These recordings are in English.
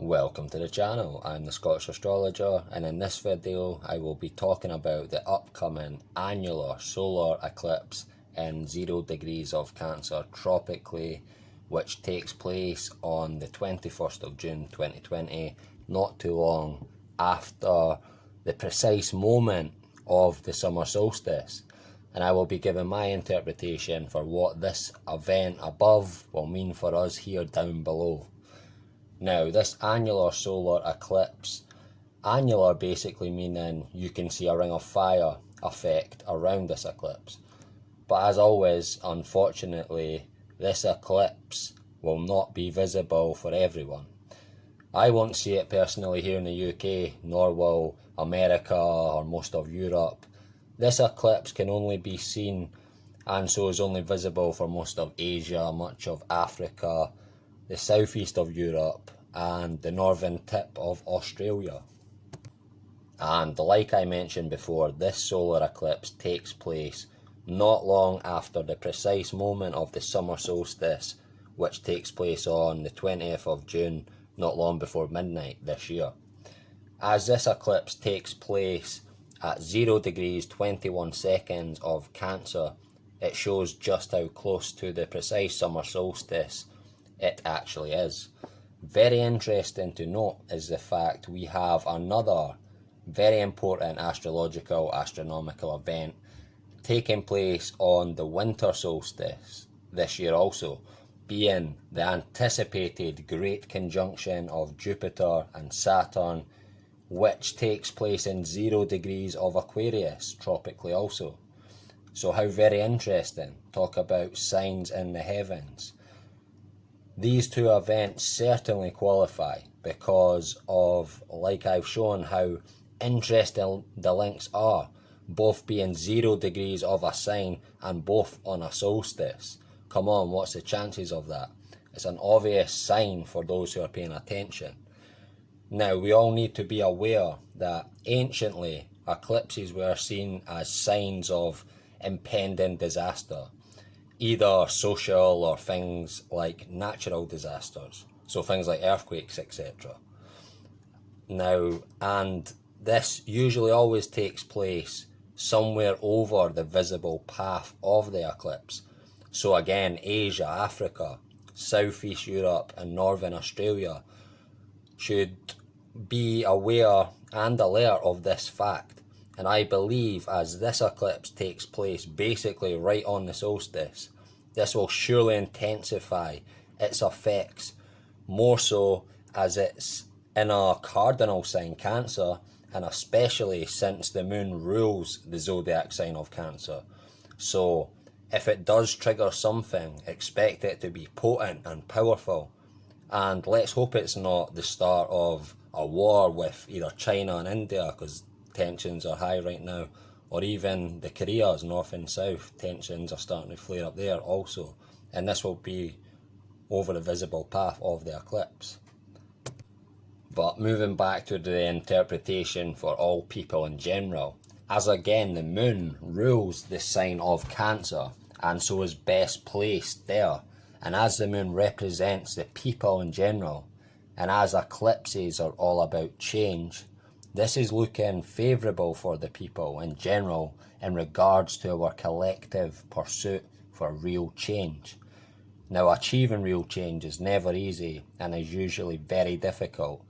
Welcome to the channel. I'm the Scottish Astrologer, and in this video I will be talking about the upcoming annular solar eclipse in 0 degrees of Cancer tropically, which takes place on the 21st of June 2020, not too long after the precise moment of the summer solstice. And I will be giving my interpretation for what this event above will mean for us here down below. Now, this annular solar eclipse, annular basically meaning you can see a ring of fire effect around this eclipse. But as always, unfortunately, this eclipse will not be visible for everyone. I won't see it personally here in the UK, nor will America or most of Europe. This eclipse can only be seen, and so is only visible for most of Asia, much of Africa, the southeast of Europe, and the northern tip of Australia. And like I mentioned before, this solar eclipse takes place not long after the precise moment of the summer solstice, which takes place on the 20th of June, not long before midnight this year. As this eclipse takes place at 0 degrees 21 seconds of Cancer, it shows just how close to the precise summer solstice it actually is. Very interesting to note is the fact we have another very important astronomical event taking place on the winter solstice this year also, being the anticipated great conjunction of Jupiter and Saturn, which takes place in 0 degrees of Aquarius tropically also. So how very interesting. Talk about signs in the heavens. These two events certainly qualify because of, like I've shown, how interesting the links are, both being 0 degrees of a sign and both on a solstice. Come on, what's the chances of that? It's an obvious sign for those who are paying attention. Now, we all need to be aware that anciently, eclipses were seen as signs of impending disaster, either social or things like natural disasters, so things like earthquakes, etc. Now, and this usually always takes place somewhere over the visible path of the eclipse. So again, Asia, Africa, Southeast Europe and Northern Australia should be aware and alert of this fact. And I believe as this eclipse takes place basically right on the solstice, this will surely intensify its effects, more so as it's in a cardinal sign, Cancer, and especially since the moon rules the zodiac sign of Cancer. So if it does trigger something, expect it to be potent and powerful. And let's hope it's not the start of a war with either China and India, because tensions are high right now, or even the Koreas, north and south, tensions are starting to flare up there also. And this will be over the visible path of the eclipse. But moving back to the interpretation for all people in general, as again the moon rules the sign of Cancer and so is best placed there, and as the moon represents the people in general, and as eclipses are all about change, this is looking favourable for the people in general in regards to our collective pursuit for real change. Now, achieving real change is never easy and is usually very difficult,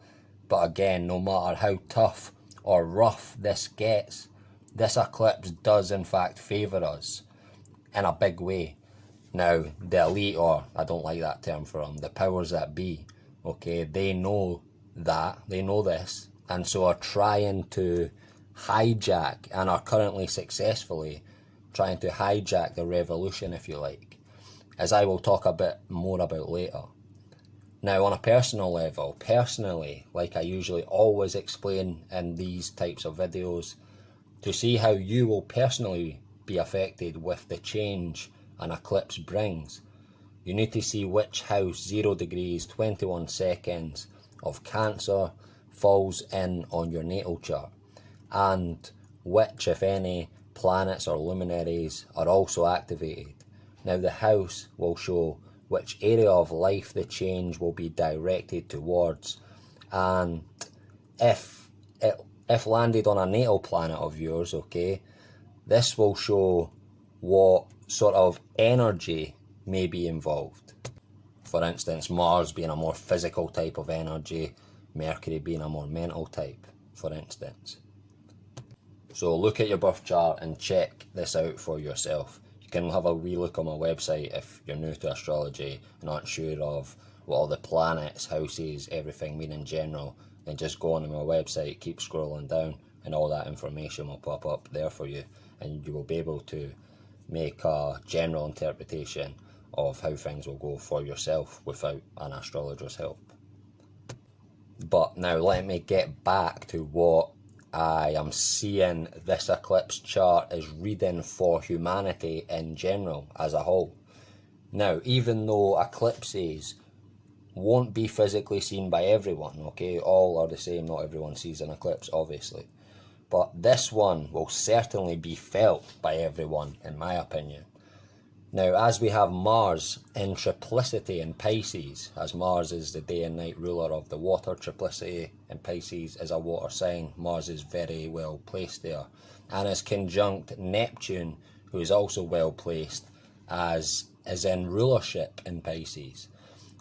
but again, no matter how tough or rough this gets, this eclipse does in fact favour us in a big way. Now, the elite, or I don't like that term for them, the powers that be, okay, they know that, they know this, and so are trying to hijack, and are currently successfully trying to hijack the revolution, if you like, as I will talk a bit more about later. Now, on a personal level, personally, like I usually always explain in these types of videos, to see how you will personally be affected with the change an eclipse brings, you need to see which house 0 degrees 21 seconds of Cancer falls in on your natal chart, and which, if any, planets or luminaries are also activated. Now, the house will show which area of life the change will be directed towards, And if landed on a natal planet of yours, okay, this will show what sort of energy may be involved. For instance, Mars being a more physical type of energy, Mercury being a more mental type, for instance. So look at your birth chart and check this out for yourself. You can have a wee look on my website if you're new to astrology and aren't sure of what all the planets, houses, everything mean in general. Then just go onto my website, keep scrolling down, and all that information will pop up there for you, and you will be able to make a general interpretation of how things will go for yourself without an astrologer's help. But now let me get back to what I am seeing this eclipse chart is reading for humanity in general as a whole. Now, even though eclipses won't be physically seen by everyone, okay, all are the same, not everyone sees an eclipse, obviously, but this one will certainly be felt by everyone, in my opinion. Now, as we have Mars in triplicity in Pisces, as Mars is the day and night ruler of the water triplicity, and Pisces is a water sign, Mars is very well placed there, and is conjunct Neptune, who is also well placed, as is in rulership in Pisces.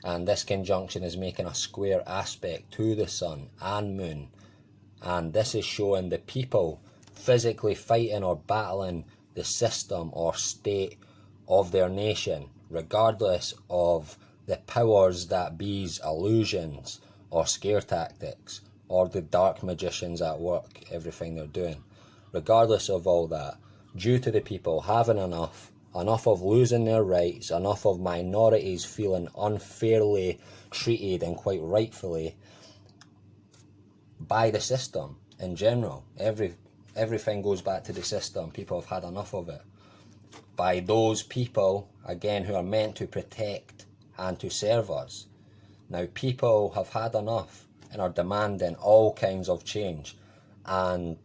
And this conjunction is making a square aspect to the Sun and Moon, and this is showing the people physically fighting or battling the system or state of their nation, regardless of the powers that be's illusions or scare tactics or the dark magicians at work, everything they're doing. Regardless of all that, due to the people having enough of losing their rights, enough of minorities feeling unfairly treated and quite rightfully by the system in general. Everything goes back to the system. People have had enough of it. By those people, again, who are meant to protect and to serve us. Now, people have had enough and are demanding all kinds of change. And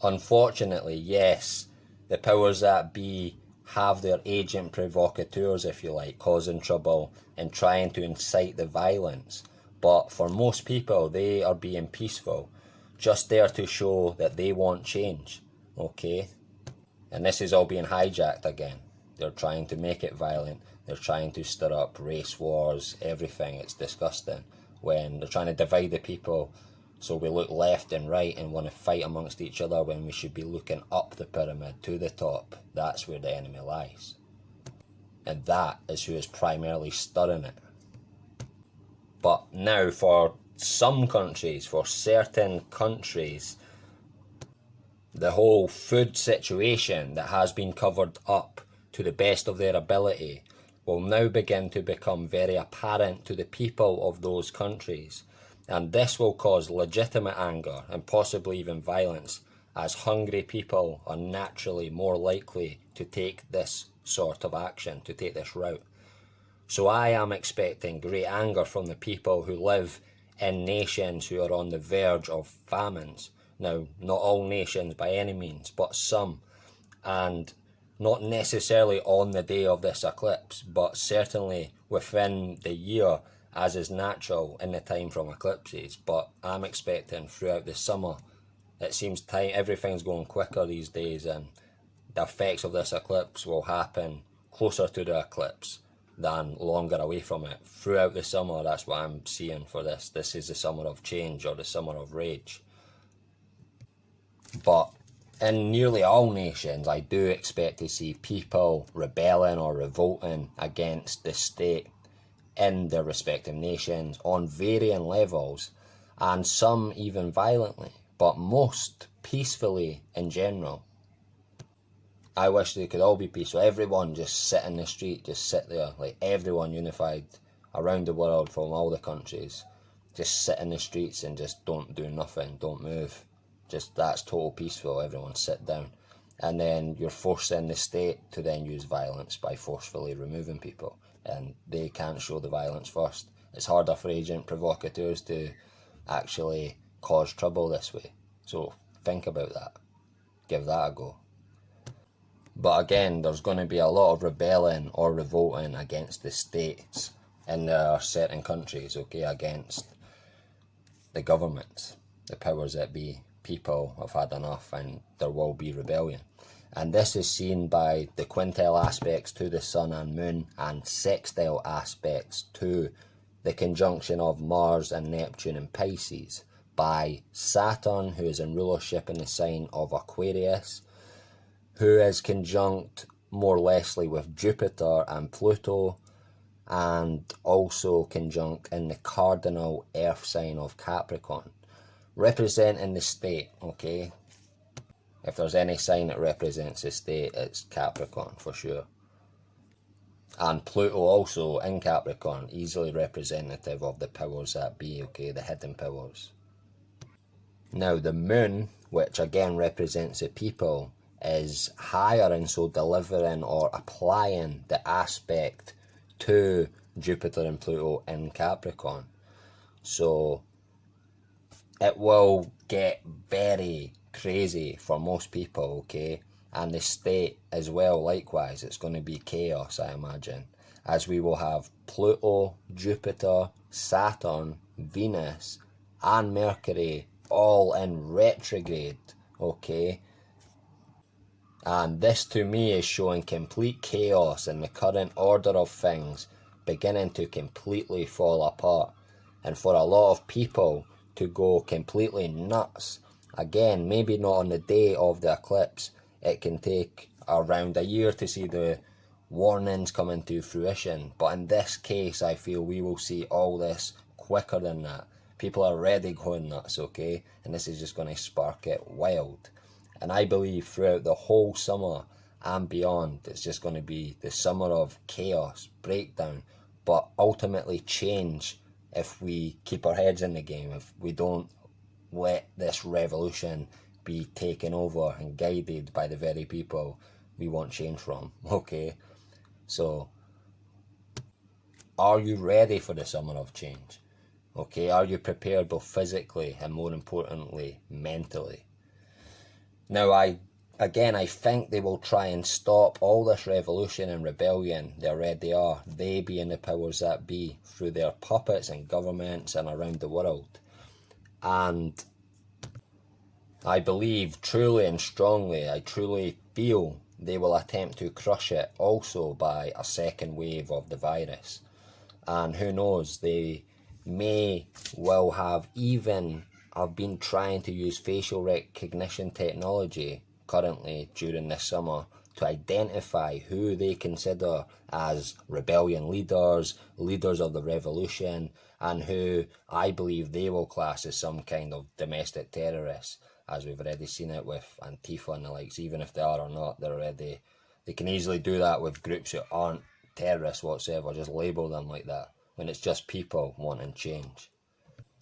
unfortunately, yes, the powers that be have their agent provocateurs, if you like, causing trouble and trying to incite the violence. But for most people, they are being peaceful, just there to show that they want change, okay? And this is all being hijacked again. They're trying to make it violent. They're trying to stir up race wars, everything. It's disgusting. When they're trying to divide the people so we look left and right and want to fight amongst each other when we should be looking up the pyramid to the top. That's where the enemy lies. And that is who is primarily stirring it. But now for some countries, for certain countries, the whole food situation that has been covered up to the best of their ability will now begin to become very apparent to the people of those countries. And this will cause legitimate anger and possibly even violence, as hungry people are naturally more likely to take this sort of action, to take this route. So I am expecting great anger from the people who live in nations who are on the verge of famines. Now, not all nations by any means, but some, and not necessarily on the day of this eclipse, but certainly within the year, as is natural in the time from eclipses. But I'm expecting throughout the summer, it seems everything's going quicker these days, and the effects of this eclipse will happen closer to the eclipse than longer away from it. Throughout the summer, that's what I'm seeing for this. This is the summer of change, or the summer of rage. But in nearly all nations, I do expect to see people rebelling or revolting against the state in their respective nations on varying levels, and some even violently, but most peacefully in general. I wish they could all be peaceful. Everyone just sit in the street, just sit there, like everyone unified around the world from all the countries. Just sit in the streets and just don't do nothing, don't move. Just that's total peaceful, everyone sit down. And then you're forcing the state to then use violence by forcefully removing people. And they can't show the violence first. It's harder for agent provocateurs to actually cause trouble this way. So think about that. Give that a go. But again, there's going to be a lot of rebelling or revolting against the states in certain countries, okay, against the governments, the powers that be. People have had enough and there will be rebellion. And this is seen by the quintile aspects to the sun and moon and sextile aspects to the conjunction of Mars and Neptune in Pisces, by Saturn, who is in rulership in the sign of Aquarius, who is conjunct more lessly with Jupiter and Pluto, and also conjunct in the cardinal earth sign of Capricorn, representing the state, okay? If there's any sign that represents the state, it's Capricorn for sure. And Pluto also in Capricorn, easily representative of the powers that be, okay, the hidden powers. Now the moon, which again represents the people, is higher, and so delivering or applying the aspect to Jupiter and Pluto in Capricorn. So it will get very crazy for most people, okay? And the state as well, likewise, it's going to be chaos, I imagine, as we will have Pluto, Jupiter, Saturn, Venus, and Mercury all in retrograde, okay? And this to me is showing complete chaos in the current order of things, beginning to completely fall apart. And for a lot of people to go completely nuts, again, maybe not on the day of the eclipse, it can take around a year to see the warnings come into fruition. But in this case, I feel we will see all this quicker than that. People are already going nuts, okay? And this is just going to spark it wild. And I believe throughout the whole summer and beyond, it's just going to be the summer of chaos, breakdown, but ultimately change if we keep our heads in the game, if we don't let this revolution be taken over and guided by the very people we want change from, okay? So, are you ready for the summer of change? Okay, are you prepared both physically and more importantly, mentally? Now, I think they will try and stop all this revolution and rebellion. They already are. They being the powers that be, through their puppets and governments and around the world. And I believe truly and strongly, I truly feel they will attempt to crush it also by a second wave of the virus. And who knows, they may well have been trying to use facial recognition technology currently during this summer to identify who they consider as rebellion leaders, leaders of the revolution, and who I believe they will class as some kind of domestic terrorists, as we've already seen it with Antifa and the likes. Even if they are or not, they can easily do that with groups who aren't terrorists whatsoever, just label them like that, when it's just people wanting change.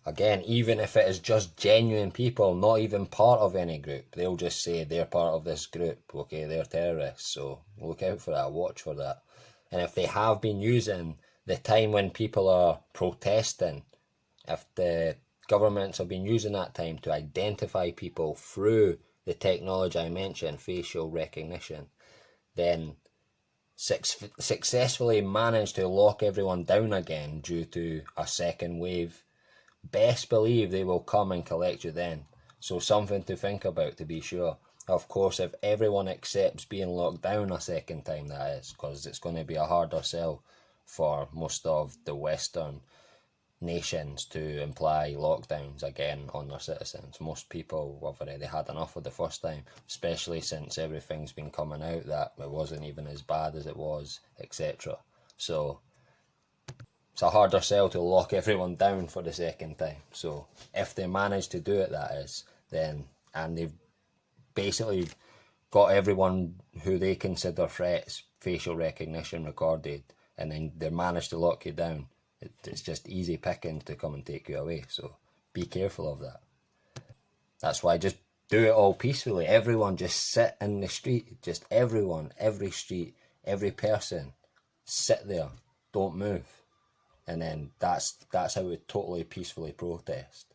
Again, even if it is just genuine people, not even part of any group, they'll just say they're part of this group, okay, they're terrorists, so look out for that, watch for that. And if they have been using the time when people are protesting, if the governments have been using that time to identify people through the technology I mentioned, facial recognition, then successfully managed to lock everyone down again due to a second wave, best believe they will come and collect you then. So something to think about, to be sure. Of course, if everyone accepts being locked down a second time, that is, because it's going to be a harder sell for most of the Western nations to imply lockdowns again on their citizens. Most people have already had enough of the first time, especially since everything's been coming out that it wasn't even as bad as it was, etc. So it's a harder sell to lock everyone down for the second time. So if they manage to do it, that is, then, and they've basically got everyone who they consider threats, facial recognition recorded, and then they manage to lock you down, it's just easy pickings to come and take you away. So be careful of that. That's why just do it all peacefully. Everyone just sit in the street. Just everyone, every street, every person, sit there. Don't move. And then that's how we totally peacefully protest.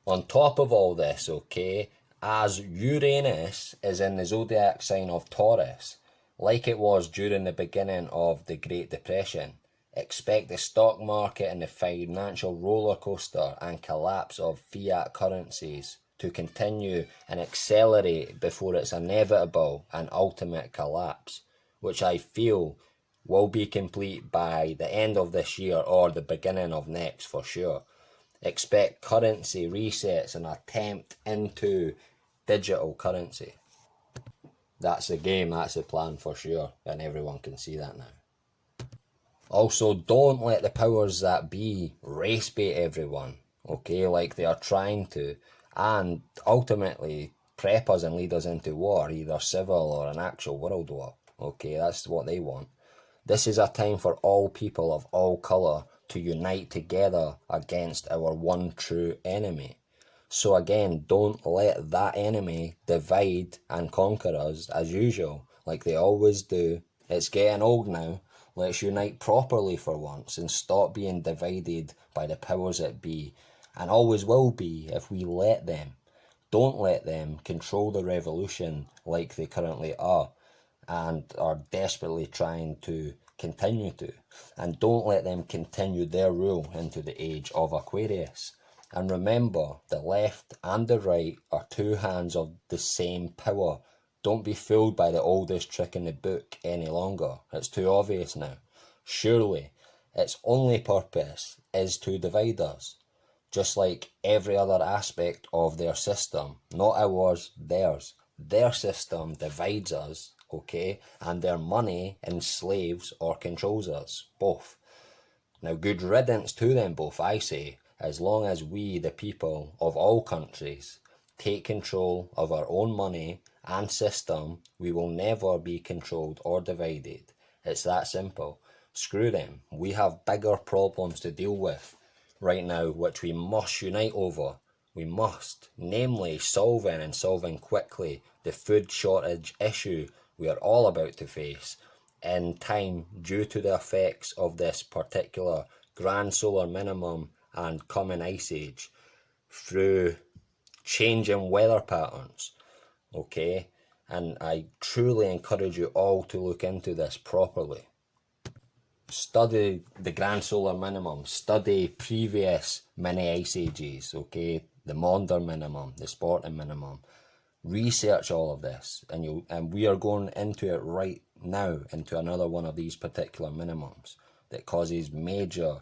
On top of all this, okay, as Uranus is in the zodiac sign of Taurus, like it was during the beginning of the Great Depression, Expect the stock market and the financial roller coaster and collapse of fiat currencies to continue and accelerate before its inevitable and ultimate collapse, which I feel will be complete by the end of this year or the beginning of next for sure. Expect currency resets and attempt into digital currency. That's the game, that's the plan for sure, and everyone can see that now. Also, don't let the powers that be race bait everyone, okay, like they are trying to, and ultimately prep us and lead us into war, either civil or an actual world war, okay, that's what they want. This is a time for all people of all colour to unite together against our one true enemy. So again, don't let that enemy divide and conquer us as usual, like they always do. It's getting old now. Let's unite properly for once and stop being divided by the powers that be, and always will be if we let them. Don't let them control the revolution like they currently are and are desperately trying to continue to. And don't let them continue their rule into the age of Aquarius. And remember, the left and the right are two hands of the same power. Don't be fooled by the oldest trick in the book any longer. It's too obvious now. Surely, its only purpose is to divide us, just like every other aspect of their system. Not ours, theirs. Their system divides us, okay, and their money enslaves or controls us, both. Now, good riddance to them both, I say, as long as we, the people of all countries, take control of our own money and system, we will never be controlled or divided. It's that simple. Screw them. We have bigger problems to deal with right now, which we must unite over. We must, namely solving quickly the food shortage issue we are all about to face in time due to the effects of this particular grand solar minimum and coming ice age through changing weather patterns, okay? And I truly encourage you all to look into this properly. Study the grand solar minimum, study previous mini ice ages, okay? The Maunder minimum, the Sporting minimum. Research all of this, and we are going into it right now, into another one of these particular minimums that causes major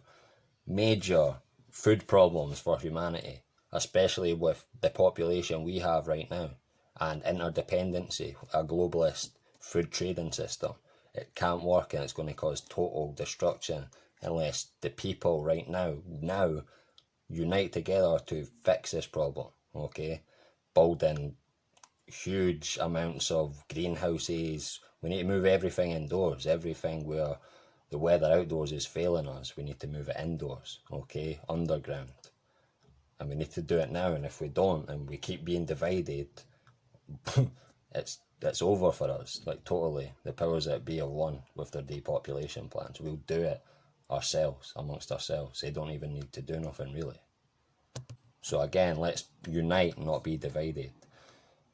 food problems for humanity, especially with the population we have right now and interdependency, a globalist food trading system. It can't work, and it's going to cause total destruction unless the people right now unite together to fix this problem, okay? Building huge amounts of greenhouses. We need to move everything indoors, everything where the weather outdoors is failing us. We need to move it indoors, okay, underground. And we need to do it now, and if we don't and we keep being divided, it's over for us, like totally. The powers that be have won with their depopulation plans. We'll do it ourselves, amongst ourselves. They don't even need to do nothing really. So again, let's unite, not be divided.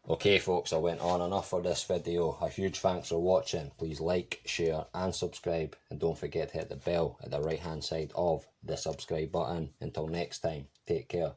Okay folks, I went on enough for this video. A huge thanks for watching. Please like, share and subscribe, and don't forget to hit the bell at the right hand side of the subscribe button. Until next time, take care.